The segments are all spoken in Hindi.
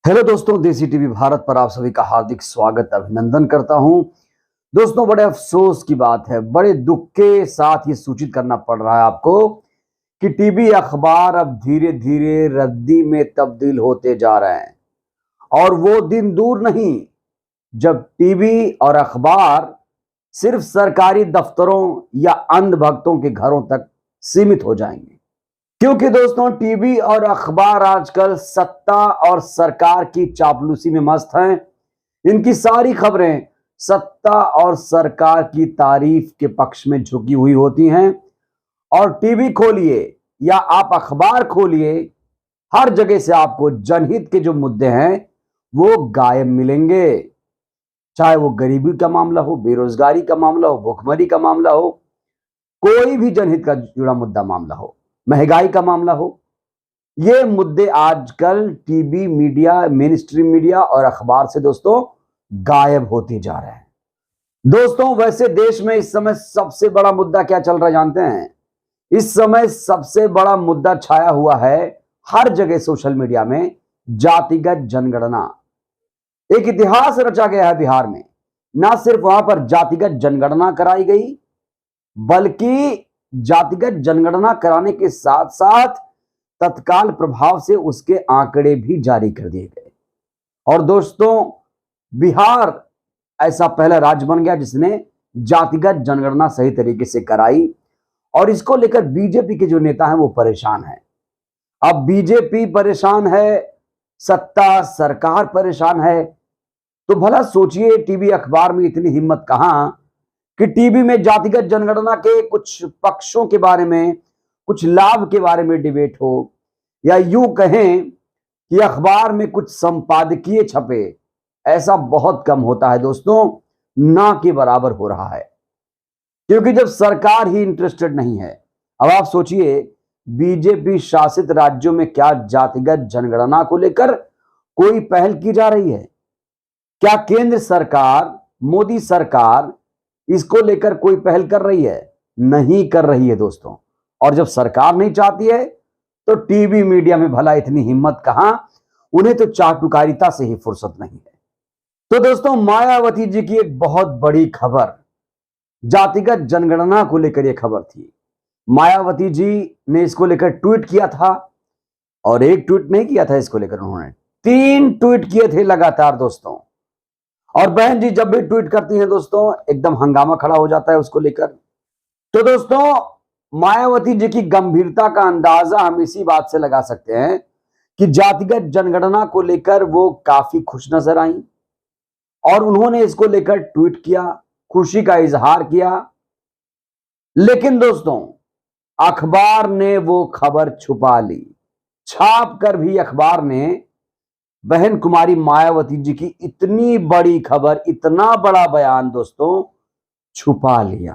हेलो दोस्तों, देसी टीवी भारत पर आप सभी का हार्दिक स्वागत अभिनंदन करता हूं। दोस्तों, बड़े अफसोस की बात है, बड़े दुख के साथ ये सूचित करना पड़ रहा है आपको कि टीवी अखबार अब धीरे धीरे रद्दी में तब्दील होते जा रहे हैं। और वो दिन दूर नहीं जब टीवी और अखबार सिर्फ सरकारी दफ्तरों या अंधभक्तों के घरों तक सीमित हो जाएंगे। क्योंकि दोस्तों, टीवी और अखबार आजकल सत्ता और सरकार की चापलूसी में मस्त हैं। इनकी सारी खबरें सत्ता और सरकार की तारीफ के पक्ष में झुकी हुई होती हैं। और टीवी खोलिए या आप अखबार खोलिए, हर जगह से आपको जनहित के जो मुद्दे हैं वो गायब मिलेंगे। चाहे वो गरीबी का मामला हो, बेरोजगारी का मामला हो, भुखमरी का मामला हो, कोई भी जनहित का जुड़ा मुद्दा मामला हो, महंगाई का मामला हो, ये मुद्दे आजकल TV media, main stream media और अखबार से दोस्तों गायब होते जा रहे हैं। दोस्तों, वैसे देश में इस समय सबसे बड़ा मुद्दा क्या चल रहा है जानते हैं? इस समय सबसे बड़ा मुद्दा छाया हुआ है हर जगह सोशल मीडिया में, जातिगत जनगणना। एक इतिहास रचा गया है बिहार में। ना सिर्फ वहां पर जातिगत जनगणना कराई गई, बल्कि जातिगत जनगणना कराने के साथ साथ तत्काल प्रभाव से उसके आंकड़े भी जारी कर दिए गए। और दोस्तों, बिहार ऐसा पहला राज्य बन गया जिसने जातिगत जनगणना सही तरीके से कराई। और इसको लेकर बीजेपी के जो नेता हैं वो परेशान हैं। अब बीजेपी परेशान है, सत्ता सरकार परेशान है। तो भला सोचिए, टीवी अखबार में इतनी हिम्मत कहां कि टीवी में जातिगत जनगणना के कुछ पक्षों के बारे में, कुछ लाभ के बारे में डिबेट हो, या यूं कहें कि अखबार में कुछ संपादकीय छपे। ऐसा बहुत कम होता है दोस्तों, ना के बराबर हो रहा है। क्योंकि जब सरकार ही इंटरेस्टेड नहीं है, अब आप सोचिए, बीजेपी शासित राज्यों में क्या जातिगत जनगणना को लेकर कोई पहल की जा रही है? क्या केंद्र सरकार, मोदी सरकार इसको लेकर कोई पहल कर रही है? नहीं कर रही है दोस्तों। और जब सरकार नहीं चाहती है तो टीवी मीडिया में भला इतनी हिम्मत कहां? उन्हें तो चाटुकारिता से ही फुर्सत नहीं है। तो दोस्तों, मायावती जी की एक बहुत बड़ी खबर जातिगत जनगणना को लेकर यह खबर थी। मायावती जी ने इसको लेकर ट्वीट किया था, और एक ट्वीट नहीं किया था इसको लेकर, उन्होंने 3 ट्वीट किए थे लगातार दोस्तों। और बहन जी जब भी ट्वीट करती हैं दोस्तों, एकदम हंगामा खड़ा हो जाता है उसको लेकर। तो दोस्तों, मायावती जी की गंभीरता का अंदाजा हम इसी बात से लगा सकते हैं कि जातिगत जनगणना को लेकर वो काफी खुश नजर आई और उन्होंने इसको लेकर ट्वीट किया, खुशी का इजहार किया। लेकिन दोस्तों, अखबार ने वो खबर छुपा ली। छाप कर भी अखबार ने बहन कुमारी मायावती जी की इतनी बड़ी खबर, इतना बड़ा बयान दोस्तों छुपा लिया।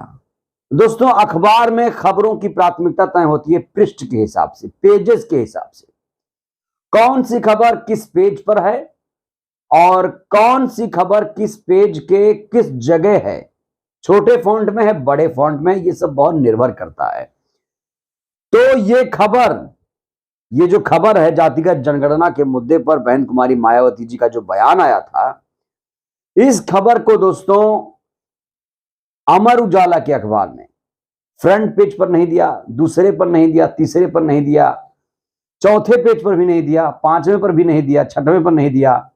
दोस्तों, अखबार में खबरों की प्राथमिकता तय होती है पृष्ठ के हिसाब से, पेजेस के हिसाब से। कौन सी खबर किस पेज पर है और कौन सी खबर किस पेज के किस जगह है, छोटे फॉन्ट में है, बड़े फॉन्ट में, ये सब बहुत निर्भर करता है। तो ये जो खबर है जातिगत जनगणना के मुद्दे पर बहन कुमारी मायावती जी का जो बयान आया था, इस खबर को दोस्तों अमर उजाला के अखबार ने फ्रंट पेज पर नहीं दिया, दूसरे पर नहीं दिया, तीसरे पर नहीं दिया, चौथे पेज पर भी नहीं दिया, 5वें पर भी नहीं दिया, 6वें पर नहीं दिया,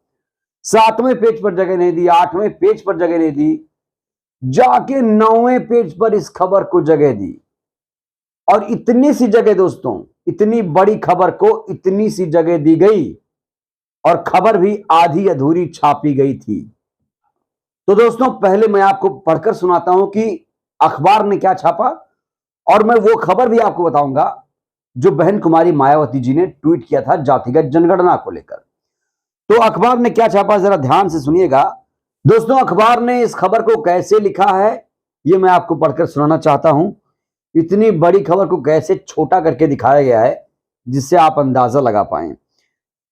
7वें पेज पर जगह नहीं दी, 8वें पेज पर जगह नहीं दी, जाके 9वें पेज पर इस खबर को जगह दी। और इतनी सी जगह दोस्तों, इतनी बड़ी खबर को इतनी सी जगह दी गई और खबर भी आधी अधूरी छापी गई थी। तो दोस्तों, पहले मैं आपको पढ़कर सुनाता हूं कि अखबार ने क्या छापा, और मैं वो खबर भी आपको बताऊंगा जो बहन कुमारी मायावती जी ने ट्वीट किया था जातिगत जनगणना को लेकर। तो अखबार ने क्या छापा, जरा ध्यान से सुनिएगा दोस्तों। अखबार ने इस खबर को कैसे लिखा है ये मैं आपको पढ़कर सुनाना चाहता हूं। इतनी बड़ी खबर को कैसे छोटा करके दिखाया गया है जिससे आप अंदाजा लगा पाए।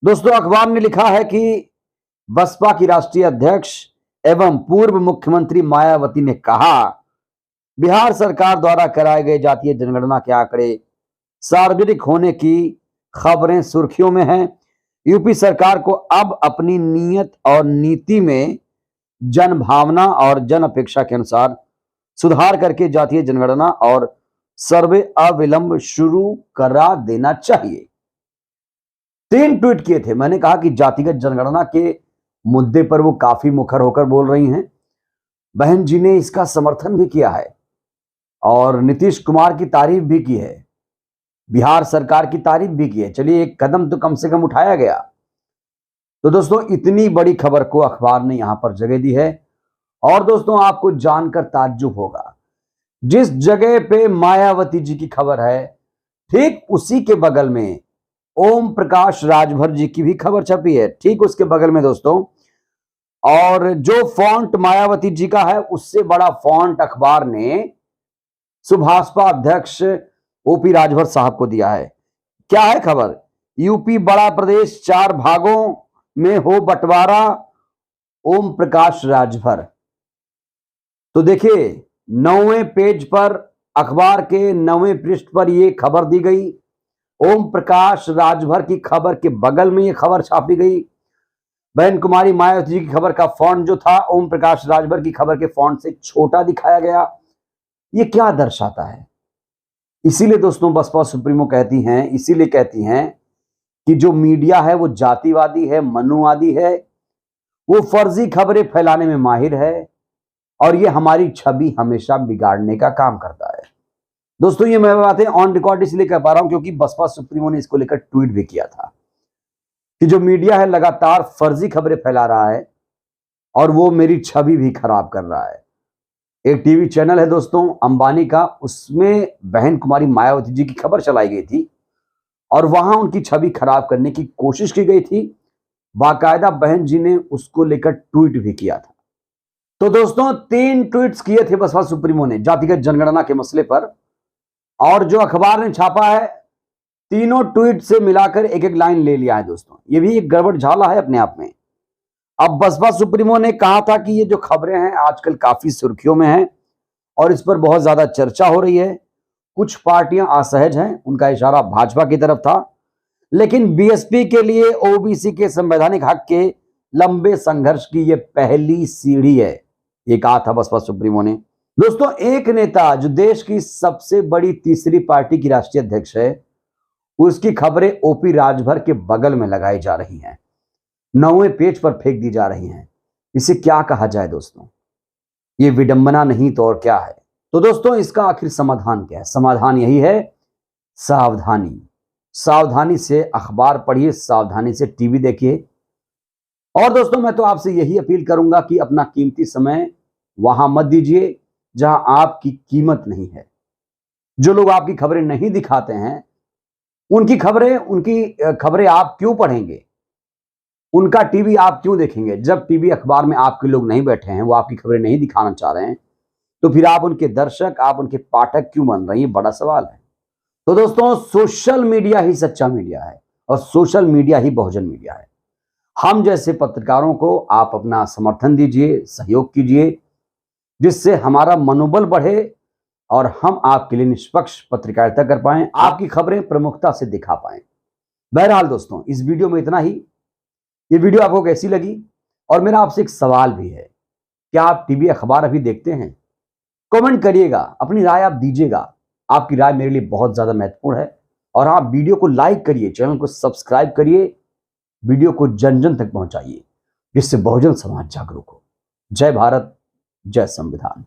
दोस्तों, अखबार ने लिखा है कि बसपा की राष्ट्रीय अध्यक्ष एवं पूर्व मुख्यमंत्री मायावती ने कहा, बिहार सरकार द्वारा कराए गए जातीय जनगणना के आंकड़े सार्वजनिक होने की खबरें सुर्खियों में हैं। यूपी सरकार को अब अपनी नीयत और नीति में जन भावना और जन अपेक्षा के अनुसार सुधार करके जातीय जनगणना और सर्वे अविलंब शुरू करा देना चाहिए। 3 ट्वीट किए थे। मैंने कहा कि जातिगत जनगणना के मुद्दे पर वो काफी मुखर होकर बोल रही हैं। बहन जी ने इसका समर्थन भी किया है और नीतीश कुमार की तारीफ भी की है, बिहार सरकार की तारीफ भी की है। चलिए, एक कदम तो कम से कम उठाया गया। तो दोस्तों, इतनी बड़ी खबर को अखबार ने यहां पर जगह दी है। और दोस्तों, आपको जानकर ताज्जुब होगा, जिस जगह पे मायावती जी की खबर है, ठीक उसी के बगल में ओम प्रकाश राजभर जी की भी खबर छपी है, ठीक उसके बगल में दोस्तों। और जो फॉन्ट मायावती जी का है, उससे बड़ा फॉन्ट अखबार ने सुभाषपा अध्यक्ष ओपी राजभर साहब को दिया है। क्या है खबर? यूपी बड़ा प्रदेश 4 भागों में हो बंटवारा, ओम प्रकाश राजभर। तो देखिए, 9वें पेज पर, अखबार के 9वें पृष्ठ पर यह खबर दी गई। ओम प्रकाश राजभर की खबर के बगल में यह खबर छापी गई। बहन कुमारी मायावती जी की खबर का फॉन्ट जो था, ओम प्रकाश राजभर की खबर के फॉन्ट से छोटा दिखाया गया। ये क्या दर्शाता है? इसीलिए दोस्तों बसपा सुप्रीमो कहती हैं, इसीलिए कहती हैं कि जो मीडिया है वो जातिवादी है, मनुवादी है, वो फर्जी खबरें फैलाने में माहिर है और ये हमारी छवि हमेशा बिगाड़ने का काम करता है। दोस्तों, ये मैं बातें ऑन रिकॉर्ड इसलिए कह पा रहा हूं क्योंकि बसपा सुप्रीमो ने इसको लेकर ट्वीट भी किया था कि जो मीडिया है लगातार फर्जी खबरें फैला रहा है और वो मेरी छवि भी खराब कर रहा है। एक टीवी चैनल है दोस्तों अंबानी का, उसमें बहन कुमारी मायावती जी की खबर चलाई गई थी और वहां उनकी छवि खराब करने की कोशिश की गई थी। बाकायदा बहन जी ने उसको लेकर ट्वीट भी किया था। तो दोस्तों, 3 ट्वीट्स किए थे बसपा सुप्रीमो ने जातिगत जनगणना के मसले पर, और जो अखबार ने छापा है, तीनों ट्वीट से मिलाकर एक एक लाइन ले लिया है। दोस्तों, ये भी एक गड़बड़ झाला है अपने आप में। अब बसपा सुप्रीमो ने कहा था कि ये जो खबरें हैं आजकल काफी सुर्खियों में हैं और इस पर बहुत ज्यादा चर्चा हो रही है। कुछ पार्टियां असहज हैं, उनका इशारा भाजपा की तरफ था, लेकिन बीएसपी के लिए ओबीसी के संवैधानिक हक के लंबे संघर्ष की ये पहली सीढ़ी है, ये कहा था बसपा सुप्रीमो ने। दोस्तों, एक नेता जो देश की सबसे बड़ी तीसरी पार्टी की राष्ट्रीय अध्यक्ष है, उसकी खबरें ओपी राजभर के बगल में लगाई जा रही हैं, 9वें पेज पर फेंक दी जा रही हैं। इसे क्या कहा जाए दोस्तों? ये विडंबना नहीं तो और क्या है? तो दोस्तों, इसका आखिर समाधान क्या है? समाधान यही है, सावधानी। सावधानी से अखबार पढ़िए, सावधानी से टीवी देखिए। और दोस्तों, मैं तो आपसे यही अपील करूंगा कि अपना कीमती समय वहां मत दीजिए जहां आपकी कीमत नहीं है। जो लोग आपकी खबरें नहीं दिखाते हैं, उनकी खबरें आप क्यों पढ़ेंगे? उनका टीवी आप क्यों देखेंगे? जब टीवी अखबार में आपके लोग नहीं बैठे हैं, वो आपकी खबरें नहीं दिखाना चाह रहे हैं, तो फिर आप उनके दर्शक, आप उनके पाठक क्यों बन रहे हैं? ये बड़ा सवाल है। तो दोस्तों, सोशल मीडिया ही सच्चा मीडिया है और सोशल मीडिया ही बहुजन मीडिया है। हम जैसे पत्रकारों को आप अपना समर्थन दीजिए, सहयोग कीजिए, जिससे हमारा मनोबल बढ़े और हम आपके लिए निष्पक्ष पत्रकारिता कर पाएं, आपकी खबरें प्रमुखता से दिखा पाएं। बहरहाल दोस्तों, इस वीडियो में इतना ही। ये वीडियो आपको कैसी लगी? और मेरा आपसे एक सवाल भी है, क्या आप टीवी अखबार अभी देखते हैं? कमेंट करिएगा, अपनी राय आप दीजिएगा। आपकी राय मेरे लिए बहुत ज्यादा महत्वपूर्ण है। और आप वीडियो को लाइक करिए, चैनल को सब्सक्राइब करिए, वीडियो को जन जन तक पहुंचाइए, जिससे बहुजन समाज जागरूक हो। जय भारत, जय संविधान।